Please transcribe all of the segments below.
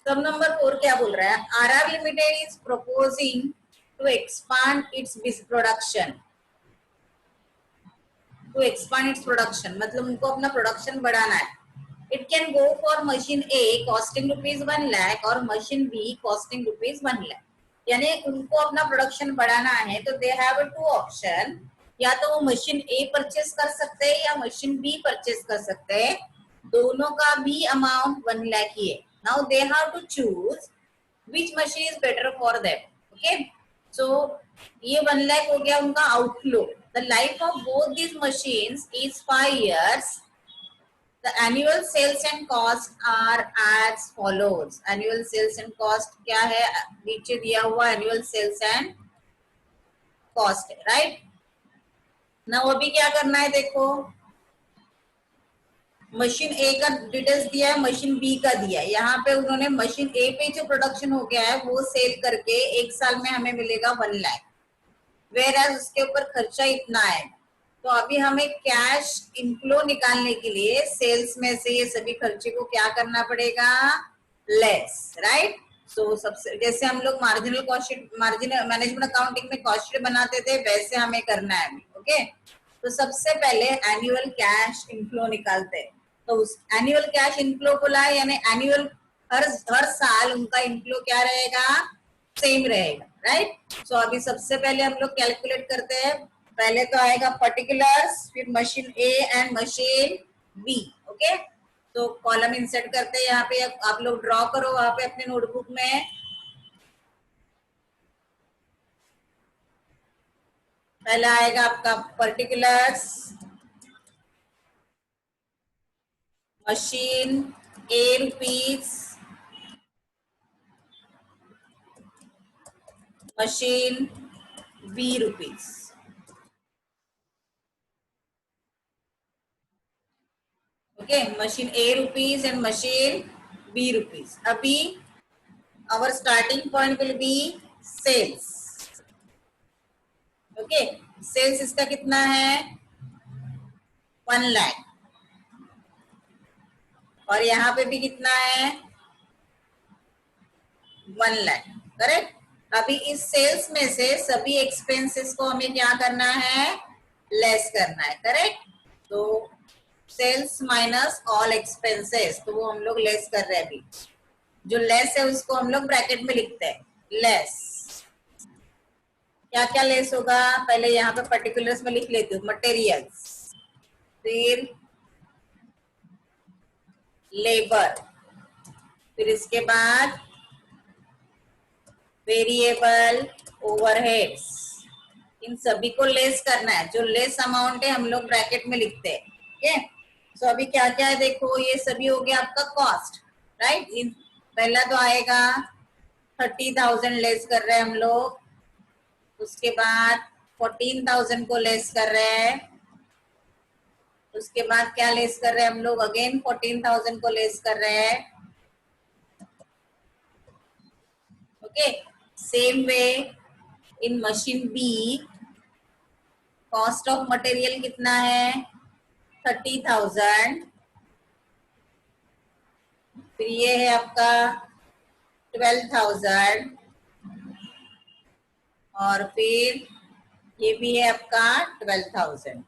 सब नंबर 4 क्या बोल रहा है? RR limited is proposing to expand its production, to expand its production मतलब उनको अपना प्रोडक्शन बढ़ाना है. It can go for machine A costing rupees 1 lakh और machine B costing rupees 1 lakh. यानी उनको अपना प्रोडक्शन बढ़ाना है तो दे हैव टू ऑप्शन. या तो वो मशीन ए परचेस कर सकते हैं या मशीन बी परचेस कर सकते हैं. दोनों का भी अमाउंट 1 लाख ही है. Now they have to choose which machine is better for them. Okay, so ये 1 लाख हो गया उनका outflow. The life of both these machines is 5 years. The annual sales and cost are as follows. Annual sales and cost क्या है? नीचे दिया हुआ annual sales and cost है, right? Now अभी क्या करना है देखो, मशीन ए का डिटेल्स दिया है, मशीन बी का दिया है. यहाँ पे उन्होंने मशीन ए पे जो प्रोडक्शन हो गया है वो सेल करके 1 साल में हमें मिलेगा 1 लाख, वेर एज उसके ऊपर खर्चा इतना है. तो अभी हमें कैश इनफ्लो निकालने के लिए सेल्स में से ये सभी खर्चे को क्या करना पड़ेगा? Less, right. सो सबसे जैसे हम लोग marginal cost sheet, marginal management accounting में कॉस्ट शीट बनाते थे वैसे हमें करना है अभी. ओके, तो सबसे पहले एनुअल कैश इनफ्लो निकालते हैं. तो उस एनुअल कैश इनफ्लो बोला है यानी एनुअल हर साल उनका इनफ्लो क्या रहेगा? सेम रहेगा, राइट. सो अभी सबसे पहले हम लोग कैलकुलेट करते हैं. पहले तो आएगा पर्टिकुलर्स, फिर machine A and machine B. Okay, तो कॉलम इंसर्ट करते हैं. यहाँ पे आप लोग ड्रॉ करो वहां पे अपने नोटबुक में. पहला आएगा आपका particulars, machine A rupees, machine B rupees. Okay, machine A rupees and machine B rupees. अभी our starting point will be sales. Okay, sales इसका कितना है? 1 लाख. और यहाँ पे भी कितना है? 1 लाख, करेक्ट. अभी इस सेल्स में से सभी एक्सपेंसेस को हमें क्या करना है? लेस करना है, करेक्ट. तो सेल्स माइनस ऑल एक्सपेंसेस, तो वो हम लोग लेस कर रहे हैं. अभी जो लेस है उसको हम लोग ब्रैकेट में लिखते हैं. लेस क्या क्या लेस होगा? पहले यहाँ पे पर्टिकुलर्स में लिख लेती हूँ. मटेरियल्स, फिर लेबर, फिर इसके बाद वेरिएबल ओवरहेड्स. इन सभी को लेस करना है. जो लेस अमाउंट है हम लोग ब्रैकेट में लिखते हैं. ओके, सो अभी क्या क्या है देखो, ये सभी हो गया आपका कॉस्ट, राइट. पहला तो आएगा 30,000 लेस कर रहे हैं हम लोग. उसके बाद 14,000 को लेस कर रहे हैं. उसके बाद क्या लेस कर रहे हैं हम लोग? अगेन 14,000 को लेस कर रहे हैं. Okay, same way in machine B cost of material कितना है? 30,000. फिर ये है आपका 12,000 और फिर ये भी है आपका 12,000,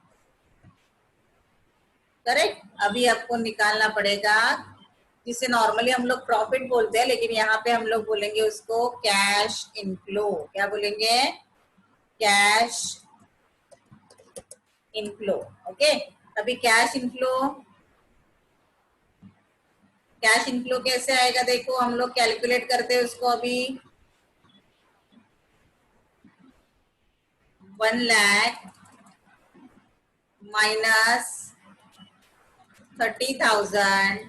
करेक्ट. अभी आपको निकालना पड़ेगा जिसे नॉर्मली हम लोग प्रॉफिट बोलते हैं, लेकिन यहाँ पे हम लोग बोलेंगे उसको कैश इनफ्लो. क्या बोलेंगे? Cash inflow. ओके, अभी कैश इनफ्लो, कैश इनफ्लो कैसे आएगा देखो, हम लोग कैलकुलेट करते हैं उसको. अभी 1 lakh minus 30,000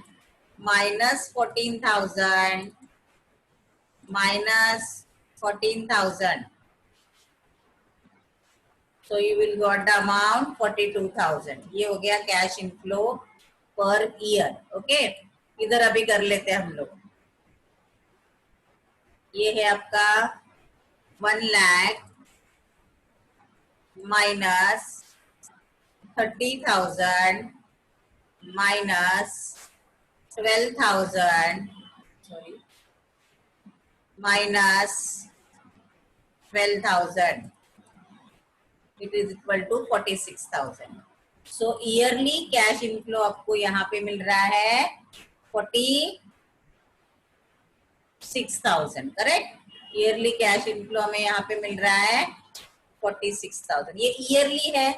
minus 14,000 minus 14,000. So you will got the amount 42,000. ये हो गया cash inflow per year. Okay, इधर अभी कर लेते हैं हम लोग. ये है आपका 1 lakh minus 30,000 minus 12,000, sorry minus 12,000, it is equal to 46,000। So yearly cash inflow आपको यहाँ पे मिल रहा है 46,000, करेक्ट। ईयरली कैश इनफ्लो हमें यहाँ पे मिल रहा है 46,000, ये ईयरली है।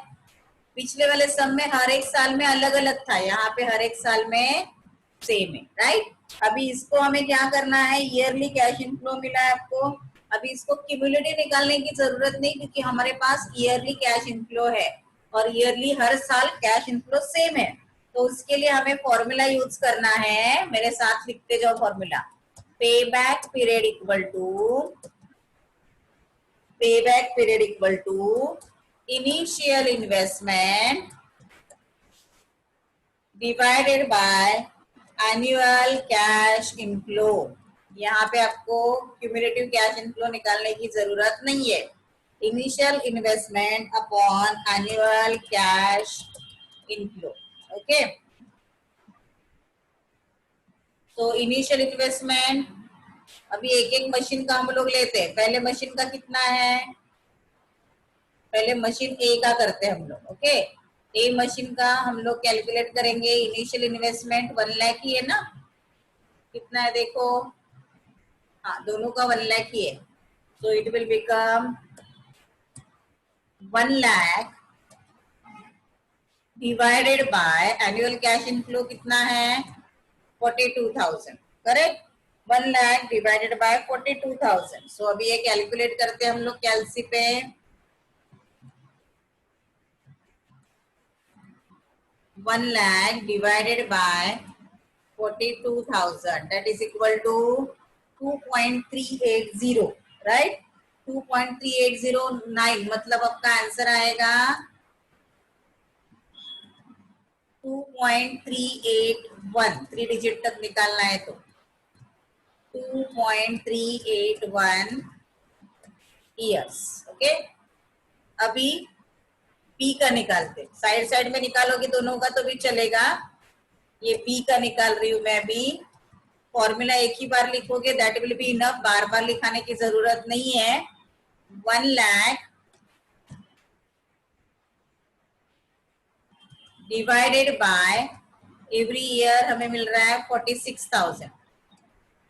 पिछले वाले सम में हर एक साल में अलग अलग था, यहाँ पे हर एक साल में सेम है, राइट। अभी इसको हमें क्या करना है, ईयरली कैश इनफ्लो मिला है आपको। अभी इसको क्यूमुलेटिव निकालने की जरूरत नहीं, क्योंकि हमारे पास ईयरली कैश इनफ्लो है और ईयरली हर साल कैश इनफ्लो सेम है। तो उसके लिए हमें फॉर्मूला यूज करना है, मेरे साथ लिखते जाओ formula. Payback period equal to initial investment divided by annual cash inflow. यहाँ पे आपको क्यूमुलेटिव कैश इनफ्लो निकालने की जरूरत नहीं है। Initial investment upon annual cash inflow, okay. तो इनिशियल इन्वेस्टमेंट, अभी एक एक मशीन का हम लोग लेते हैं। पहले मशीन का कितना है, पहले मशीन ए का करते हैं हम लोग, ओके। ए मशीन का हम लोग कैलकुलेट करेंगे। इनिशियल इन्वेस्टमेंट 1 लाख ही है ना, कितना है देखो, हाँ दोनों का 1 लाख ही है। So it will become 1 lakh divided by annual cash inflow कितना है 42,000, करेक्ट। 1 lakh divided bye 42,000। सो अभी ये कैलकुलेट करते हैं हम लोग कैलसी पे। 1 lakh divided by 42,000, that is equal to 2.380, right। 2.3809, मतलब आपका आंसर आएगा 2.381, 3 डिजिट तक निकालना है तो 2.381 ईयर्स, ओके। अभी पी का निकालते, साइड साइड में निकालोगे दोनों का तो भी चलेगा। ये पी का निकाल रही हूं मैं भी। फॉर्मूला एक ही बार लिखोगे, दैट विल बी इनफ, बार बार लिखाने की जरूरत नहीं है। 1 lakh divided by every year हमें मिल रहा है 46,000।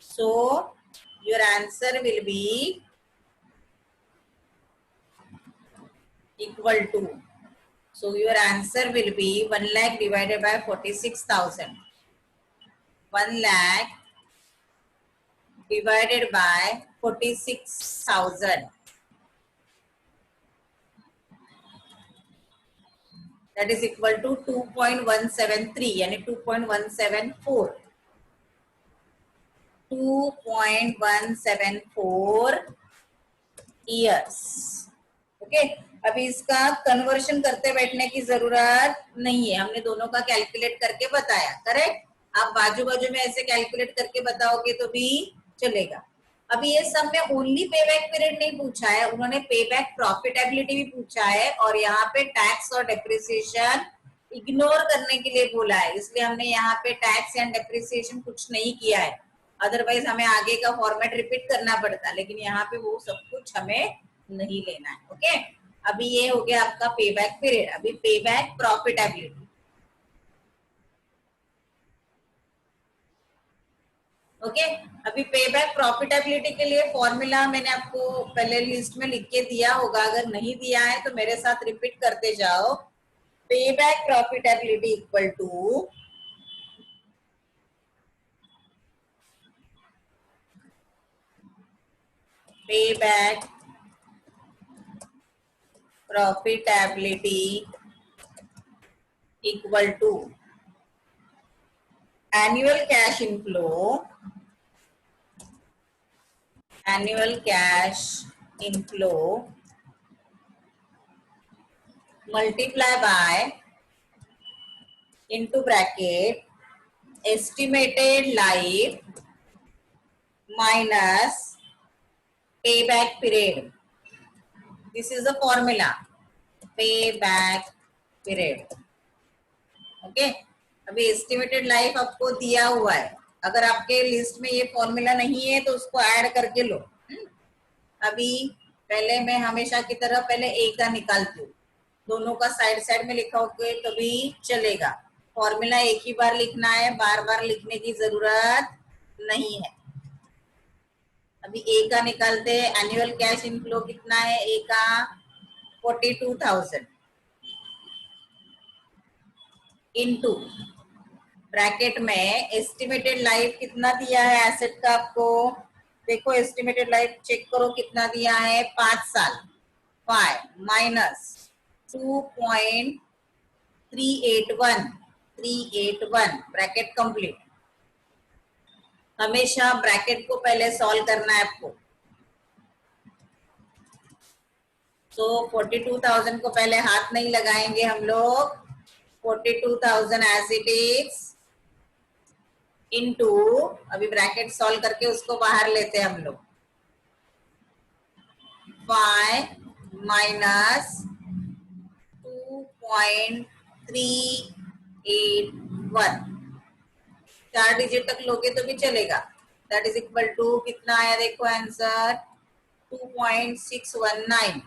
So your answer will be equal to, so your answer will be 1 lakh divided by 46,000. 1 lakh divided by 46,000, that is equal to 2.173, यानी 2.174, 2.174 years, ओके। अभी इसका कन्वर्शन करते बैठने की जरूरत नहीं है, हमने दोनों का कैलकुलेट करके बताया, करेक्ट। आप बाजू बाजू में ऐसे कैलकुलेट करके बताओगे तो भी चलेगा। अभी ये सब में ओनली पेबैक पीरियड नहीं पूछा है, उन्होंने पेबैक प्रॉफिटेबिलिटी भी पूछा है, और यहाँ पे टैक्स और डेप्रिसिएशन इग्नोर करने के लिए बोला है, इसलिए हमने यहाँ पे टैक्स एंड डेप्रिसिएशन कुछ नहीं किया है। अदरवाइज हमें आगे का फॉर्मेट रिपीट करना पड़ता, लेकिन यहाँ पे वो सब कुछ हमें नहीं लेना है, ओके। अभी ये हो गया आपका पेबैक पीरियड। अभी पेबैक प्रॉफिटेबिलिटी, ओके। अभी पेबैक प्रॉफिटेबिलिटी के लिए फॉर्मूला मैंने आपको पहले लिस्ट में लिख के दिया होगा, अगर नहीं दिया है तो मेरे साथ रिपीट करते जाओ। Payback profitability equal to payback profitability equal to annual cash inflow multiply by into bracket estimated life minus payback period. This is the formula, payback period, okay। अभी एस्टिमेटेड लाइफ आपको दिया हुआ है, अगर आपके लिस्ट में ये फॉर्मूला नहीं है तो उसको ऐड करके लो। अभी पहले मैं हमेशा की तरह पहले ए का निकालती हूँ, दोनों का साइड साइड में लिखा होगा तो भी चलेगा। फॉर्मूला एक ही बार लिखना है, बार बार लिखने की जरूरत नहीं है। अभी ए का निकालते हैं। एनुअल कैश इनफ्लो कितना है ए का? 42,000 इनटू ब्रैकेट में एस्टिमेटेड लाइफ कितना दिया है एसेट का आपको? देखो एस्टिमेटेड लाइफ चेक करो कितना दिया है, 5 साल। 5 माइनस 2.381 ब्रैकेट कंप्लीट। हमेशा ब्रैकेट को पहले सॉल्व करना है आपको। तो 42,000 को पहले हाथ नहीं लगाएंगे हम लोग। 42,000 एज इट इज इनटू, अभी ब्रैकेट सॉल्व करके उसको बाहर लेते हैं हम लोग। 5 माइनस 2.381, 4 डिजिट तक लोगे तो भी चलेगा। दैट इज इक्वल टू कितना आया देखो आंसर, 2.619।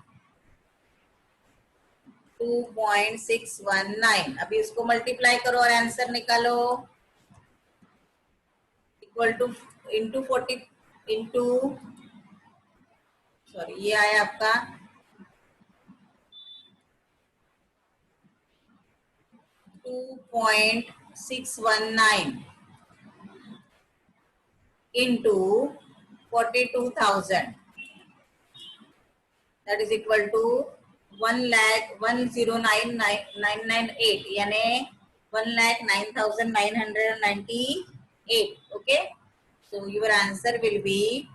2.619। अभी उसको मल्टीप्लाई करो और आंसर निकालो। Equal to into 40 into, sorry ये आया आपका 2.619 into 42,000, that is equal to 1,10,998, यानी 1,09,998. Okay, so your answer will be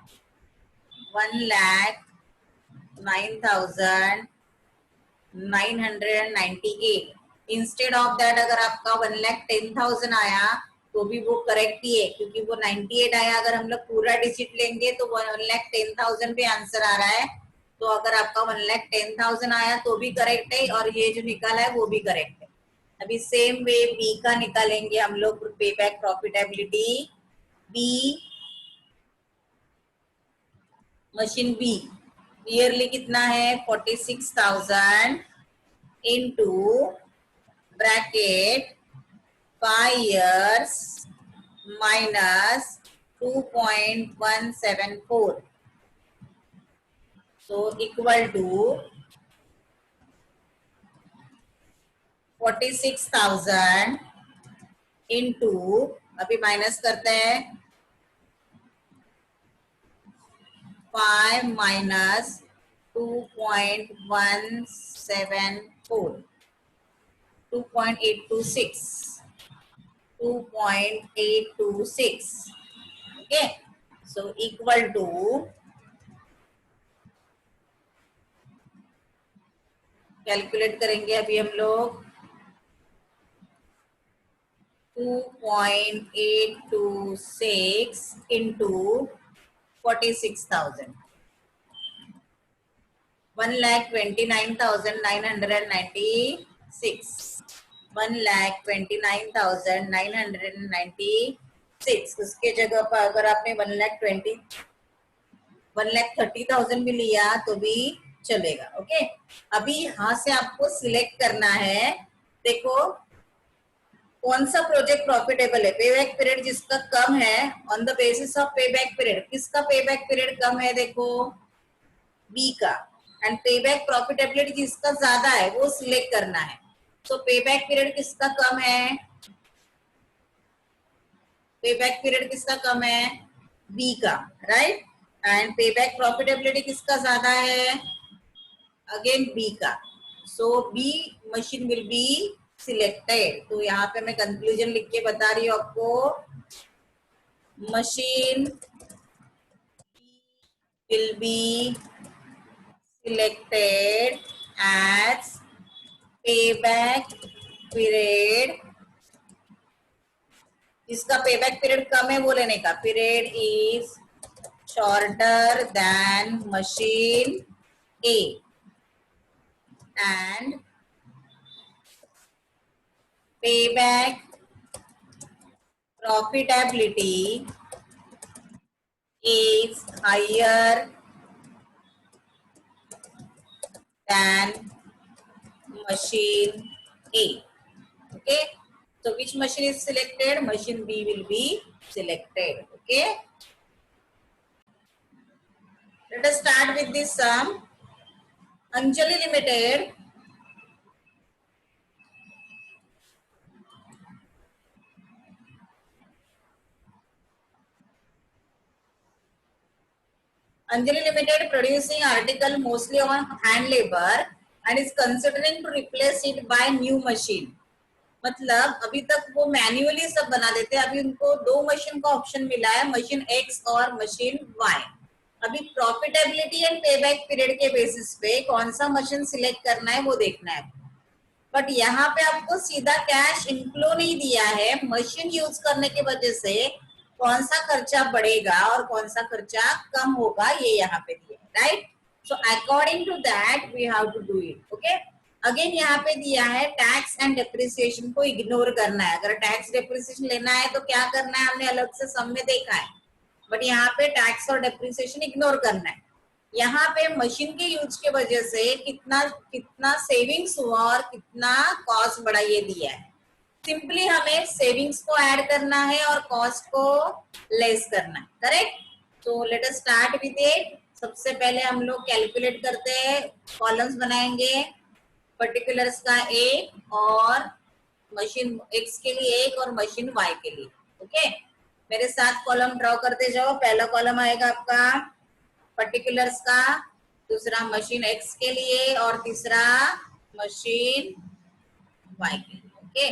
1,09,998. Instead of that अगर आपका 1,10,000 आया तो भी वो करेक्ट ही है, क्योंकि वो 98 आया। अगर हम लोग पूरा डिजिट लेंगे तो 1,10,000 पे आंसर आ रहा है। तो अगर आपका 1,10,000 आया तो भी करेक्ट है, और ये जो निकाला है वो भी करेक्ट है। अभी सेम वे बी का निकालेंगे हम लोग, payback profitability. B, machine B yearly कितना है 46,000 into bracket 5 years minus 2.174, so equal to 46,000 इनटू, अभी माइनस करते हैं, 5 minus 2.174, 2.826, 2.826. Okay, so equal to calculate करेंगे अभी हम लोग 2.826 इंटू 46,000, 1,29,996, 1,29,996। उसके जगह पर अगर आपने 1,30,000 भी लिया तो भी चलेगा। ओके, अभी यहाँ से आपको सिलेक्ट करना है। देखो कौन सा प्रोजेक्ट प्रॉफिटेबल है, पेबैक पीरियड जिसका कम है, on the basis of payback period. किसका पेबैक पीरियड कम है? देखो बी का। एंड पेबैक प्रॉफिटेबिलिटी जिसका ज्यादा है वो सिलेक्ट करना है। तो पेबैक पीरियड किसका कम है? पेबैक पीरियड किसका कम है? बी का, राइट। एंड पेबैक प्रॉफिटेबिलिटी किसका ज्यादा है? अगेन बी का। So B machine will be selected. तो यहाँ पे मैं कंक्लूजन लिख के बता रही हूँ आपको, machine will B selected as payback period, जिसका पेबैक पीरियड कम है वो लेने का। Period is shorter than machine A and payback profitability is higher than machine A. Okay. So which machine is selected? Machine B will be selected. Okay. Let us start with this sum. Anjali Limited Anjali Limited producing article mostly on hand labor and is considering to replace it by new machine. मतलब अभी तक वो manually सब बना देते हैं, अभी उनको दो मशीन का ऑप्शन मिला है, मशीन एक्स और मशीन वाई. अभी प्रॉफिटेबिलिटी एंड पेबैक पीरियड के बेसिस पे कौन सा मशीन सिलेक्ट करना है वो देखना है. बट यहाँ पे आपको सीधा कैश इनफ्लो नहीं दिया है, मशीन यूज करने की वजह से कौन सा खर्चा बढ़ेगा और कौन सा खर्चा कम होगा ये यहाँ पे दिया है, right. So according to that we have to do it. Okay. Again यहाँ पे दिया है टैक्स एंड डेप्रिसिएशन को इग्नोर करना है. अगर टैक्स डेप्रिसिएशन लेना है तो क्या करना है, हमने अलग से सम में देखा है, बट यहाँ पे टैक्स और डेप्रिसिएशन इग्नोर करना है. यहाँ पे मशीन के यूज के वजह से कितना कितना सेविंग्स हुआ और कितना कॉस्ट बढ़ा ये दिया है. सिंपली हमें सेविंग्स को ऐड करना है और कॉस्ट को लेस करना है. करेक्ट. तो let us start with it. सबसे पहले हम लोग कैलकुलेट करते हैं, कॉलम्स बनाएंगे, पर्टिकुलर्स का एक और मशीन एक्स के लिए एक और मशीन वाई के लिए. ओके. मेरे साथ कॉलम ड्रॉ करते जाओ. पहला कॉलम आएगा आपका पर्टिकुलर्स का, दूसरा मशीन एक्स के लिए और तीसरा मशीन वाई के लिए. Okay.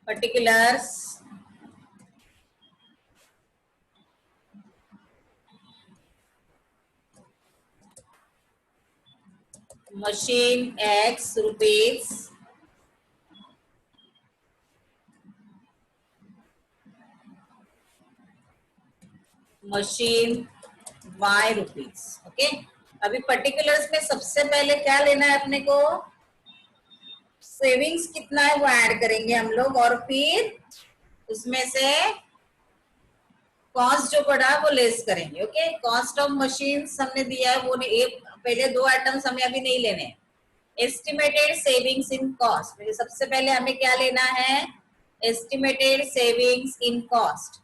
Particulars machine X rupees, machine Y rupees. Okay. अभी पर्टिकुलर्स में सबसे पहले क्या लेना है अपने को, सेविंग्स कितना है वो ऐड करेंगे हम लोग और फिर उसमें से कॉस्ट जो पड़ा वो लेस करेंगे. ओके. कॉस्ट ऑफ मशीन हमने दिया है, वो एक पहले दो आइटम्स हमें अभी नहीं लेने. एस्टिमेटेड सेविंग्स इन कॉस्ट, सबसे पहले हमें क्या लेना है, estimated savings in cost.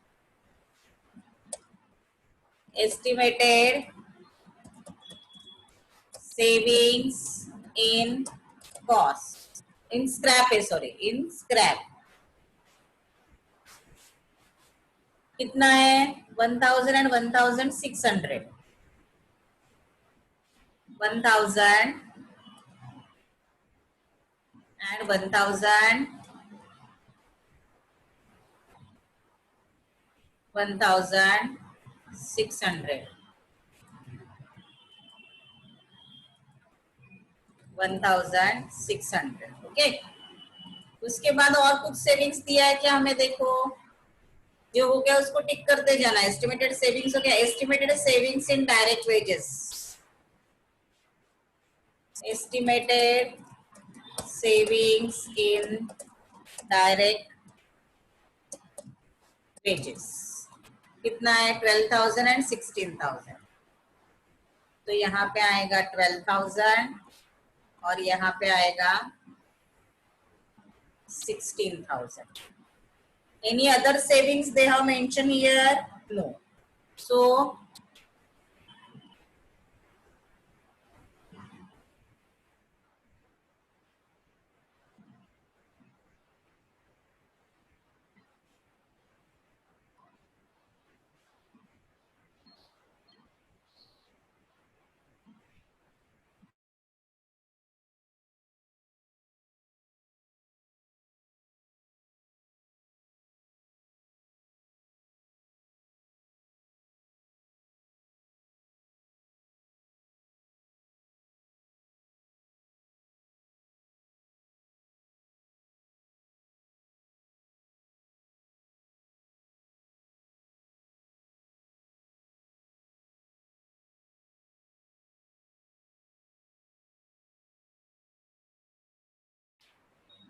Estimated savings in cost, in scrap है, सॉरी, इन स्क्रैप. कितना है, 1000 एंड 1600. 1000 and 1600. 1600. ओके. उसके बाद और कुछ सेविंग्स दिया है क्या हमें, देखो जो हो गया उसको टिक करते जाना. एस्टिमेटेड सेविंग्स हो गया. Estimated savings in direct wages, estimated savings in direct wages कितना है, 12,000 एंड 16,000. तो यहाँ पे आएगा 12,000 और यहाँ पे आएगा 16,000. Any other savings they have mentioned here? No. So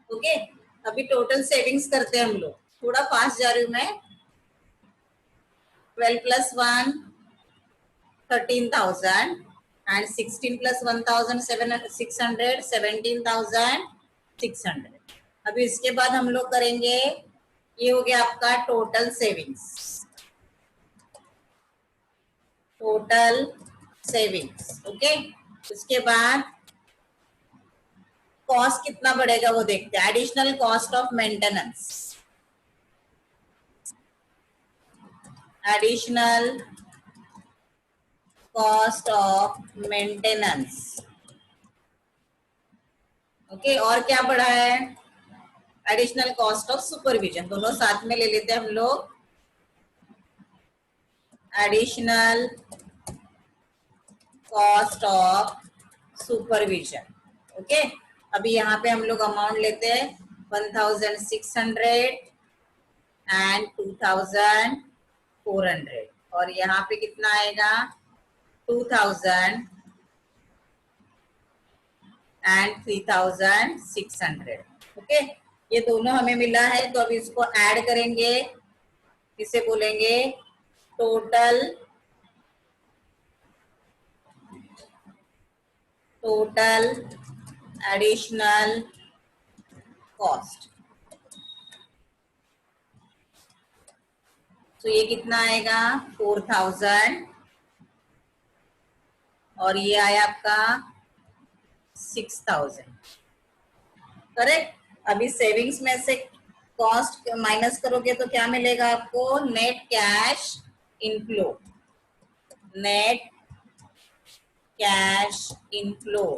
okay, अभी टोटल सेविंग्स करते हैं हम लोग, थोड़ा फास्ट जा रही हूँ मैं। 12 + 1 13,000 and 16 + 1,600 17,600। अभी इसके बाद हम लोग करेंगे, ये हो गया आपका total savings, total savings. Okay, उसके बाद कॉस्ट कितना बढ़ेगा वो देखते हैं। Additional cost of maintenance, additional cost of maintenance. Okay, और क्या बढ़ा है? एडिशनल कॉस्ट ऑफ सुपरविजन, दोनों साथ में ले लेते हैं हम लोग। Additional cost of supervision. Okay, अभी यहाँ पे हम लोग अमाउंट लेते हैं 1,600 एंड 2,400, और यहाँ पे कितना आएगा 2,000 एंड 3,600। ओके, ये दोनों हमें मिला है, तो अभी इसको ऐड करेंगे, इसे बोलेंगे टोटल एडिशनल कॉस्ट। तो ये कितना आएगा 4,000, और ये आया आपका 6,000। करेक्ट। अभी सेविंग्स में से कॉस्ट माइनस करोगे तो क्या मिलेगा आपको? Net cash inflow, net cash inflow.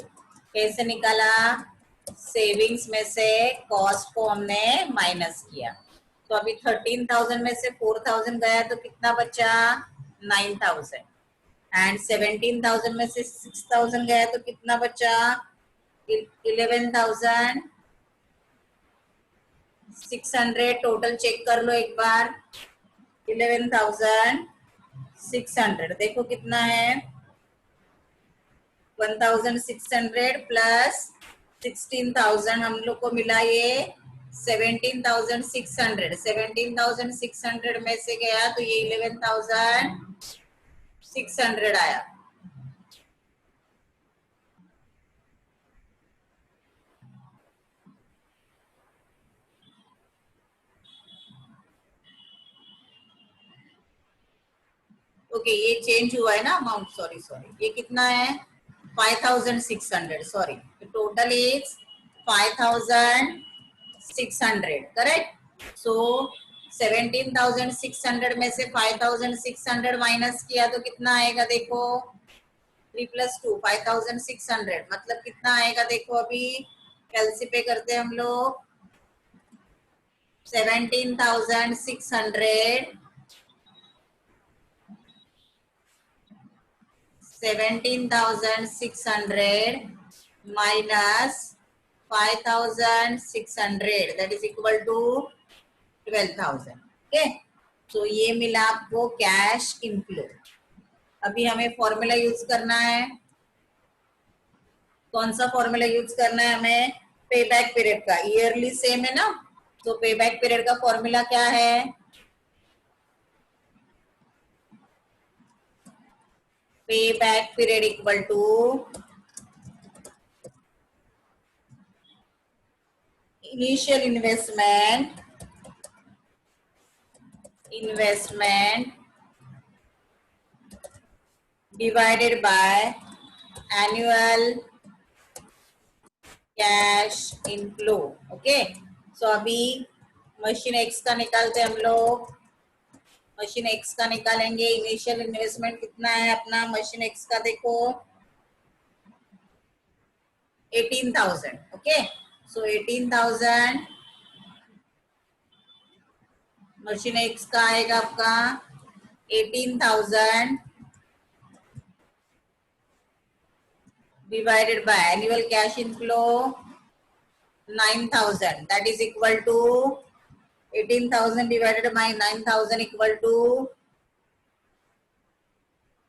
कैसे निकाला? सेविंग्स में से कॉस्ट को हमने माइनस किया। तो अभी 13,000 में से 4,000 गया तो कितना बचा? 9,000। एंड 17,000 में से 6,000 गया तो कितना बचा? 11,600। टोटल चेक कर लो एक बार, 11,600। देखो कितना है, 1,600 प्लस 16,000 हम लोग को मिला ये 17,600। 17,600 में से गया तो ये 11,600 आया। ओके, ये चेंज हुआ है ना अमाउंट, सॉरी ये कितना है 5,600, sorry. Total is 5,600, correct. So 17,600 में से 5,600 माइनस किया तो कितना आएगा? देखो 3 + 2 5,600, मतलब कितना आएगा? देखो अभी कैलसी पे करते हैं हम लोग, 17,600 minus 5,600, that is equal to 12,000। Okay, तो ये मिला आपको कैश इनफ्लो। अभी हमें फॉर्मूला यूज करना है। कौन सा फॉर्मूला यूज करना है हमें? पे बैक पीरियड का। ईयरली सेम है ना, तो पे बैक पीरियड का फॉर्मूला क्या है? payback period equal to initial investment divided by annual cash inflow। Okay, so अभी मशीन एक्स का निकालते हैं हम लोग। मशीन एक्स का निकालेंगे, इनिशियल इन्वेस्टमेंट कितना है अपना मशीन एक्स का? देखो 18,000। ओके, सो 18,000 मशीन एक्स का आएगा आपका 18,000 divided by annual cash inflow 9,000, that is equal to 18,000 divided by 9,000 equal to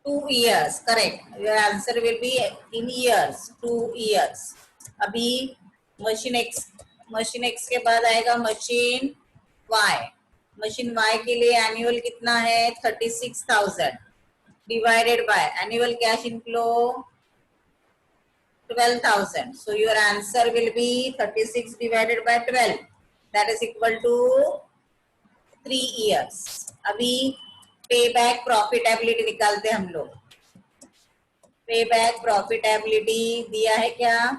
2 years। correct, your answer will be in years, 2 years। अभी मशीन एक्स मशीन एक्स के बाद आएगा machine Y. Machine Y के लिए annual कितना है 36,000 divided by annual cash inflow 12,000. So your answer will be 36 divided by 12. That is equal to 3 years. अभी पे बैक प्रॉफिटेबिलिटी निकालते हैं हम लोग। पे बैक प्रॉफिटेबिलिटी दिया है क्या,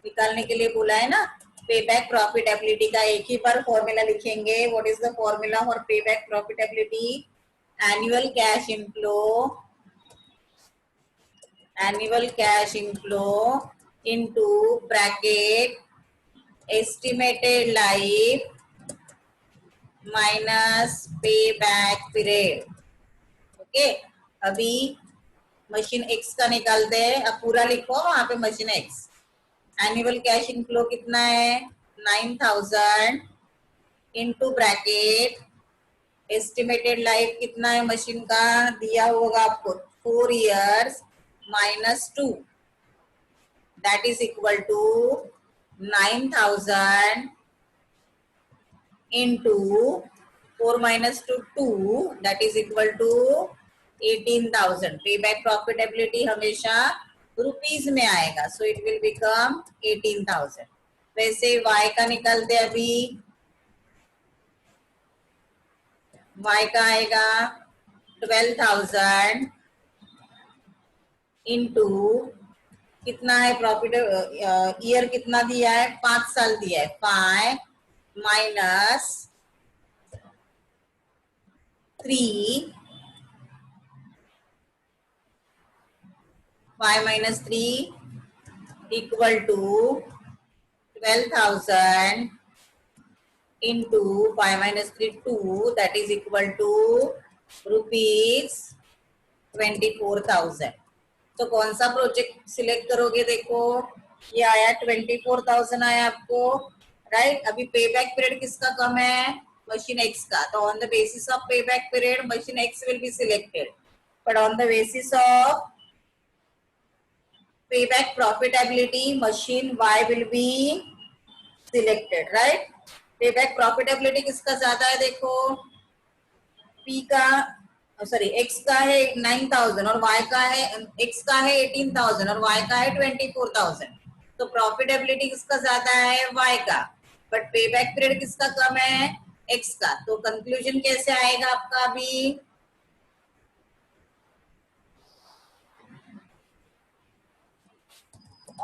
निकालने के लिए बोला है ना। पे बैक प्रॉफिटेबिलिटी का एक ही बार फॉर्मूला लिखेंगे। What is the formula for पे back profitability? Annual cash inflow, annual cash inflow into bracket estimated life minus payback period. Okay, अभी मशीन एक्स का निकालते हैं। अब पूरा लिखो वहां पे machine x. Annual cash inflow कितना है 9,000 इनटू ब्रैकेट एस्टिमेटेड लाइफ कितना है मशीन का, दिया होगा आपको 4 years -2, that is equal to 9,000 into 4 minus 2, that is equal to 18,000. Payback profitability हमेशा रुपीज में आएगा, so it will become 18,000. वैसे y का निकालते अभी, y का आएगा 12,000 इंटू कितना है प्रॉफिट, ईयर कितना दिया है 5 साल दिया है, 5 minus 3, 5 minus 3 equal to 12,000 into 5 minus 3 2, that is equal to rupees 24,000. तो कौन सा प्रोजेक्ट सिलेक्ट करोगे? देखो ये आया 24,000 आया आपको, राइट। अभी पे बैक पीरियड किसका कम है? मशीन एक्स का। तो ऑन द बेसिस ऑफ पे back period machine x will be selected, but on the basis of payback profitability machine Y will be selected, right? Payback profitability किसका ज्यादा है? देखो P का, सॉरी X का है 9,000 और Y का है, X का है 18,000 और Y का है 24,000। तो प्रॉफिटेबिलिटी किसका ज्यादा है? Y का। बट पेबैक पीरियड किसका कम है? X का। तो कंक्लूजन कैसे आएगा आपका? अभी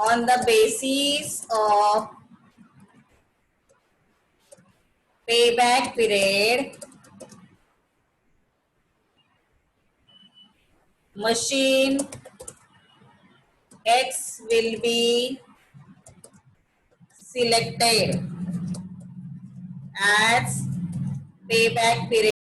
on the basis of payback period machine X will be selected as payback period